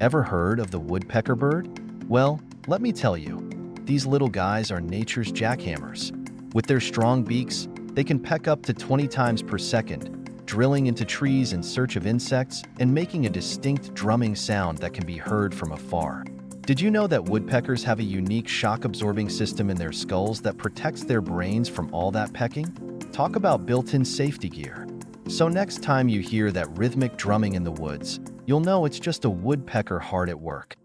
Ever heard of the woodpecker bird? Well, let me tell you, these little guys are nature's jackhammers. With their strong beaks, they can peck up to 20 times per second, drilling into trees in search of insects and making a distinct drumming sound that can be heard from afar. Did you know that woodpeckers have a unique shock-absorbing system in their skulls that protects their brains from all that pecking? Talk about built-in safety gear. So next time you hear that rhythmic drumming in the woods, you'll know it's just a woodpecker hard at work.